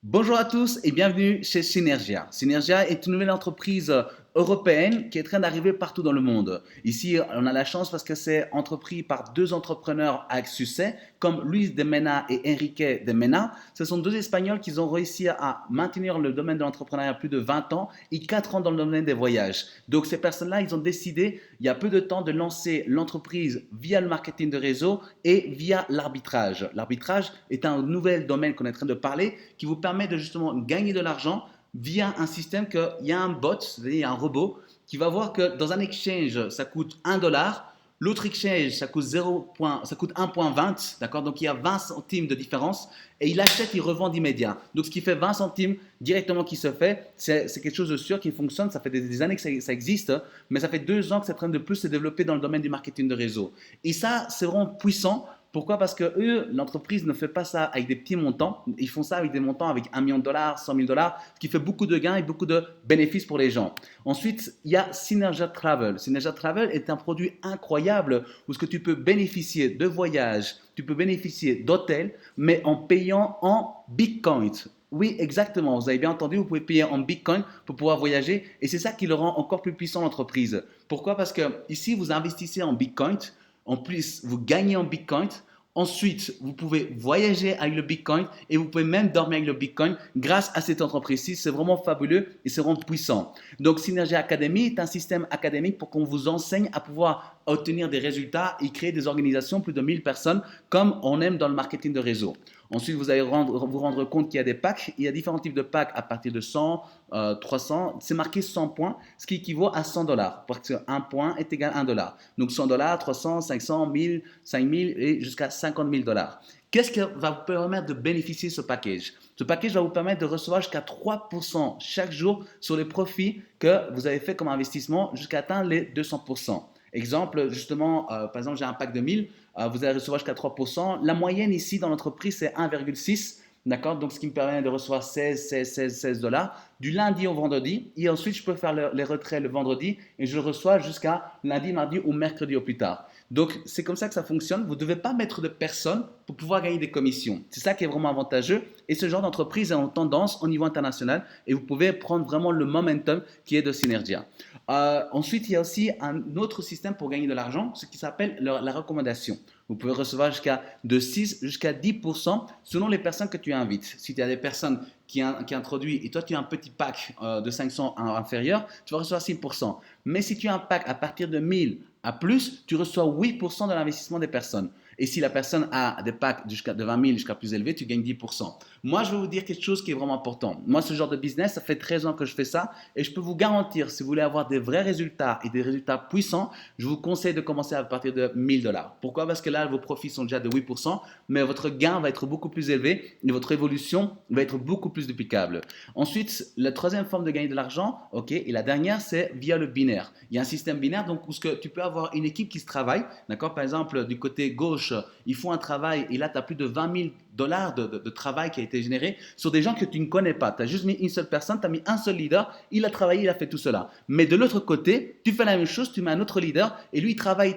Bonjour à tous et bienvenue chez Synergia. Synergia est une nouvelle entreprise européenne qui est en train d'arriver partout dans le monde. Ici, on a la chance parce que c'est entrepris par deux entrepreneurs avec succès, comme Luis de Mena et Enrique de Mena. Ce sont deux Espagnols qui ont réussi à maintenir le domaine de l'entrepreneuriat plus de 20 ans et 4 ans dans le domaine des voyages. Donc ces personnes-là, ils ont décidé, il y a peu de temps, de lancer l'entreprise via le marketing de réseau et via l'arbitrage. L'arbitrage est un nouvel domaine qu'on est en train de parler qui vous permet de justement gagner de l'argent via un système qu'il y a un bot, c'est-à-dire un robot, qui va voir que dans un exchange, ça coûte 1 $, l'autre exchange, ça coûte 1,20 $, d'accord? Donc il y a 20 centimes de différence, et il achète, il revend d'immédiat. Donc ce qui fait 20 centimes directement qui se fait, c'est quelque chose de sûr qui fonctionne, ça fait des années que ça existe, mais ça fait 2 ans que c'est en train de plus se développer dans le domaine du marketing de réseau. Et ça, c'est vraiment puissant. Pourquoi? Parce que eux, l'entreprise ne fait pas ça avec des petits montants. Ils font ça avec des montants avec 1 million de dollars, 100 000 $, ce qui fait beaucoup de gains et beaucoup de bénéfices pour les gens. Ensuite, il y a Synergia Travel. Synergia Travel est un produit incroyable où ce que tu peux bénéficier de voyages, tu peux bénéficier d'hôtels, mais en payant en Bitcoin. Oui, exactement. Vous avez bien entendu, vous pouvez payer en Bitcoin pour pouvoir voyager et c'est ça qui le rend encore plus puissant l'entreprise. Pourquoi? Parce que ici, vous investissez en Bitcoin. En plus, vous gagnez en Bitcoin. Ensuite, vous pouvez voyager avec le Bitcoin et vous pouvez même dormir avec le Bitcoin grâce à cette entreprise-ci. C'est vraiment fabuleux et c'est vraiment puissant. Donc, Synergy Academy est un système académique pour qu'on vous enseigne à pouvoir obtenir des résultats et créer des organisations, plus de 1000 personnes, comme on aime dans le marketing de réseau. Ensuite, vous allez vous rendre compte qu'il y a des packs. Il y a différents types de packs à partir de 100, 300. C'est marqué 100 points, ce qui équivaut à 100 $. Parce qu'un point est égal à 1 $. Donc 100 $, 300, 500, 1000, 5000 et jusqu'à 50 000 $. Qu'est-ce qui va vous permettre de bénéficier de ce package? Ce package va vous permettre de recevoir jusqu'à 3% chaque jour sur les profits que vous avez fait comme investissement jusqu'à atteindre les 200%. Exemple, justement, par exemple, j'ai un pack de 1000, vous allez recevoir jusqu'à 3%. La moyenne ici dans l'entreprise, c'est 1,6. D'accord? Donc, ce qui me permet de recevoir 16 $, du lundi au vendredi. Et ensuite, je peux faire les retraits le vendredi et je le reçois jusqu'à lundi, mardi ou mercredi au plus tard. Donc, c'est comme ça que ça fonctionne. Vous ne devez pas mettre de personnes pour pouvoir gagner des commissions. C'est ça qui est vraiment avantageux. Et ce genre d'entreprise est en tendance au niveau international et vous pouvez prendre vraiment le momentum qui est de Synergia. Ensuite, il y a aussi un autre système pour gagner de l'argent, ce qui s'appelle la recommandation. Vous pouvez recevoir de 6 jusqu'à 10% selon les personnes que tu invites. Si tu as des personnes qui introduisent et toi tu as un petit pack de 500 à inférieur, tu vas recevoir 6%. Mais si tu as un pack à partir de 1000 à plus, tu reçois 8% de l'investissement des personnes. Et si la personne a des packs de 20 000 jusqu'à plus élevé, tu gagnes 10%. Moi, je vais vous dire quelque chose qui est vraiment important. Moi, ce genre de business, ça fait 13 ans que je fais ça et je peux vous garantir, si vous voulez avoir des vrais résultats et des résultats puissants, je vous conseille de commencer à partir de 1000 $. Pourquoi? Parce que là, vos profits sont déjà de 8%, mais votre gain va être beaucoup plus élevé et votre évolution va être beaucoup plus duplicable. Ensuite, la troisième forme de gagner de l'argent, ok, et la dernière, c'est via le binaire. Il y a un système binaire donc, où tu peux avoir une équipe qui se travaille. D'accord? Par exemple, du côté gauche, ils font un travail et là, tu as plus de 20 000 $ de travail qui a été généré sur des gens que tu ne connais pas. Tu as juste mis une seule personne, tu as mis un seul leader, il a travaillé, il a fait tout cela. Mais de l'autre côté, tu fais la même chose, tu mets un autre leader et lui, il travaille,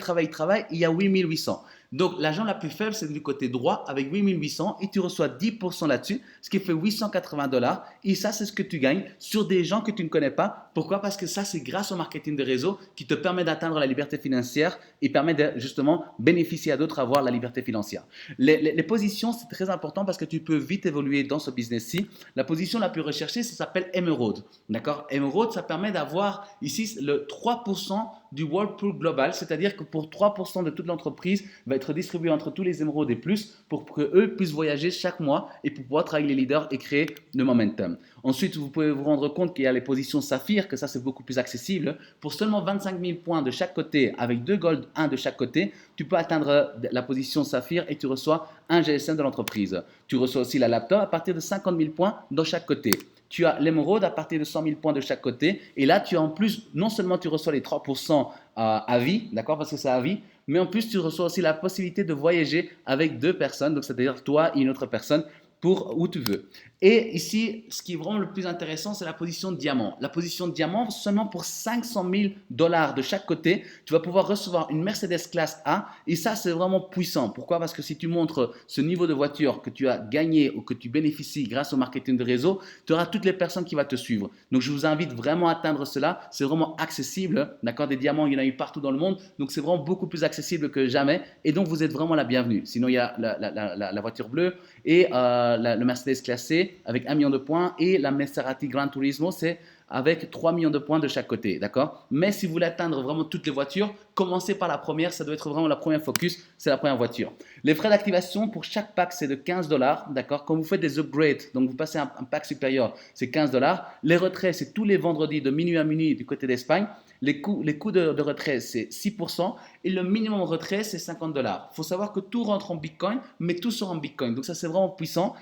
il y a 8800. Donc, l'argent la plus faible, c'est du côté droit avec 8800 et tu reçois 10% là-dessus, ce qui fait 880 $. Et ça, c'est ce que tu gagnes sur des gens que tu ne connais pas. Pourquoi? Parce que ça, c'est grâce au marketing de réseau qui te permet d'atteindre la liberté financière et permet de justement bénéficier à d'autres à avoir la liberté financière. Les positions, c'est très important parce que tu peux vite évoluer dans ce business-ci. La position la plus recherchée, ça s'appelle Emerald. D'accord? Emerald, ça permet d'avoir ici le 3% du Whirlpool global, c'est-à-dire que pour 3% de toute l'entreprise va être distribué entre tous les émeraudes et plus pour qu'eux puissent voyager chaque mois et pour pouvoir travailler les leaders et créer le momentum. Ensuite, vous pouvez vous rendre compte qu'il y a les positions saphir, que ça c'est beaucoup plus accessible. Pour seulement 25 000 points de chaque côté, avec 2 gold, 1 de chaque côté, tu peux atteindre la position saphir et tu reçois un GSM de l'entreprise. Tu reçois aussi la laptop à partir de 50 000 points dans chaque côté. Tu as l'émeraude à partir de 100 000 points de chaque côté. Et là, tu as en plus, non seulement tu reçois les 3% à vie, d'accord, parce que c'est à vie, mais en plus, tu reçois aussi la possibilité de voyager avec 2 personnes, donc c'est-à-dire toi et une autre personne, pour où tu veux. Et ici, ce qui est vraiment le plus intéressant, c'est la position diamant. La position diamant, seulement pour 500 000 dollars de chaque côté, tu vas pouvoir recevoir une Mercedes classe A. Et ça, c'est vraiment puissant. Pourquoi? Parce que si tu montres ce niveau de voiture que tu as gagné ou que tu bénéficies grâce au marketing de réseau, tu auras toutes les personnes qui vont te suivre. Donc, je vous invite vraiment à atteindre cela. C'est vraiment accessible. D'accord? Des diamants, il y en a eu partout dans le monde. Donc, c'est vraiment beaucoup plus accessible que jamais. Et donc, vous êtes vraiment la bienvenue. Sinon, il y a la voiture bleue et le Mercedes classé avec 1 million de points et la Maserati Gran Turismo, c'est avec 3 millions de points de chaque côté, d'accord? Mais si vous voulez atteindre vraiment toutes les voitures, commencez par la première, ça doit être vraiment la première focus, c'est la première voiture. Les frais d'activation pour chaque pack, c'est de 15 dollars, d'accord? Quand vous faites des upgrades, donc vous passez un pack supérieur, c'est 15 dollars. Les retraits, c'est tous les vendredis de minuit à minuit du côté d'Espagne. Les coûts de retrait, c'est 6%. Et le minimum retrait, c'est 50 dollars. Il faut savoir que tout rentre en Bitcoin, mais tout sort en Bitcoin. Donc ça, c'est vraiment puissant.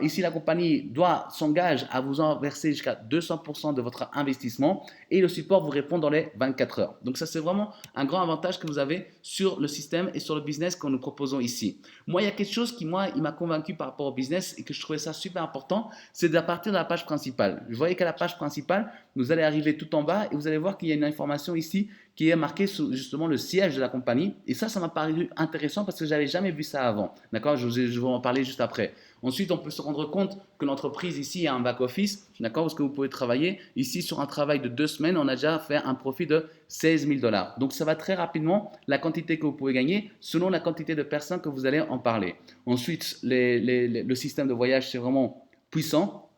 Ici, la compagnie s'engage à vous en verser jusqu'à 200% de votre investissement et le support vous répond dans les 24 heures. Donc ça, c'est vraiment un grand avantage que vous avez sur le système et sur le business que nous proposons ici. Moi, il y a quelque chose qui, il m'a convaincu par rapport au business et que je trouvais ça super important, c'est à partir de la page principale. Vous voyez qu'à la page principale, vous allez arriver tout en bas et vous allez voir qu'il y a une information ici qui est marquée sous justement le siège de la compagnie. Et ça m'a paru intéressant parce que je n'avais jamais vu ça avant. D'accord? Je vais en parler juste après. Ensuite, on peut se rendre compte que l'entreprise ici a un back-office, d'accord, parce que vous pouvez travailler. Ici, sur un travail de 2 semaines, on a déjà fait un profit de 16 000 dollars. Donc, ça va très rapidement, la quantité que vous pouvez gagner, selon la quantité de personnes que vous allez en parler. Ensuite, le système de voyage, c'est vraiment puissant.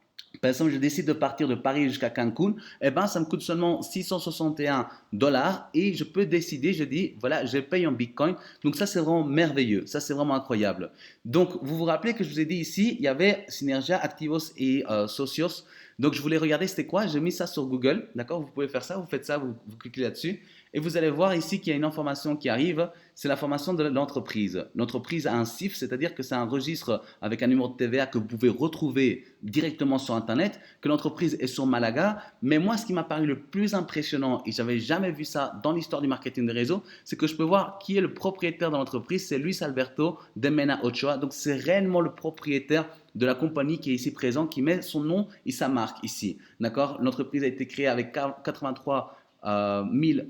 Par exemple, je décide de partir de Paris jusqu'à Cancun, eh ben, ça me coûte seulement 661 dollars et je peux décider, je dis, voilà, je paye en Bitcoin. Donc ça, c'est vraiment merveilleux. Ça, c'est vraiment incroyable. Donc, vous vous rappelez que je vous ai dit ici, il y avait Synergia, Activos et Socios. Donc, je voulais regarder c'était quoi. J'ai mis ça sur Google. D'accord? Vous pouvez faire ça. Vous faites ça, vous cliquez là-dessus. Et vous allez voir ici qu'il y a une information qui arrive. C'est l'information de l'entreprise. L'entreprise a un CIF, c'est-à-dire que c'est un registre avec un numéro de TVA que vous pouvez retrouver directement sur Internet, que l'entreprise est sur Malaga. Mais moi, ce qui m'a paru le plus impressionnant, et je n'avais jamais vu ça dans l'histoire du marketing de réseau, c'est que je peux voir qui est le propriétaire de l'entreprise. C'est Luis Alberto de Mena Ochoa. Donc, c'est réellement le propriétaire de la compagnie qui est ici présent, qui met son nom et sa marque ici. D'accord? L'entreprise a été créée avec 83 1000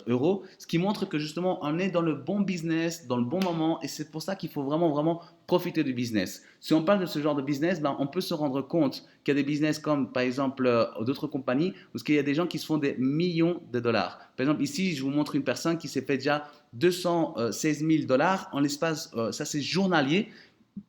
euros, ce qui montre que justement on est dans le bon business, dans le bon moment, et c'est pour ça qu'il faut vraiment, vraiment profiter du business. Si on parle de ce genre de business, ben, on peut se rendre compte qu'il y a des business comme par exemple d'autres compagnies, où il y a des gens qui se font des millions de dollars. Par exemple ici, je vous montre une personne qui s'est fait déjà 216 000 dollars en l'espace, ça c'est journalier,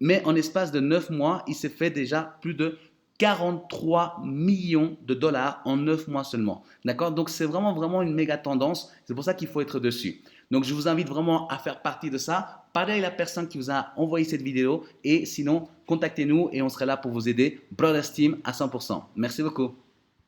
mais en l'espace de 9 mois, il s'est fait déjà plus de 43 millions de dollars en 9 mois seulement. D'accord? Donc, c'est vraiment, vraiment une méga tendance. C'est pour ça qu'il faut être dessus. Donc, je vous invite vraiment à faire partie de ça. Parlez avec la personne qui vous a envoyé cette vidéo et sinon, contactez-nous et on sera là pour vous aider. Brothers Team à 100%. Merci beaucoup.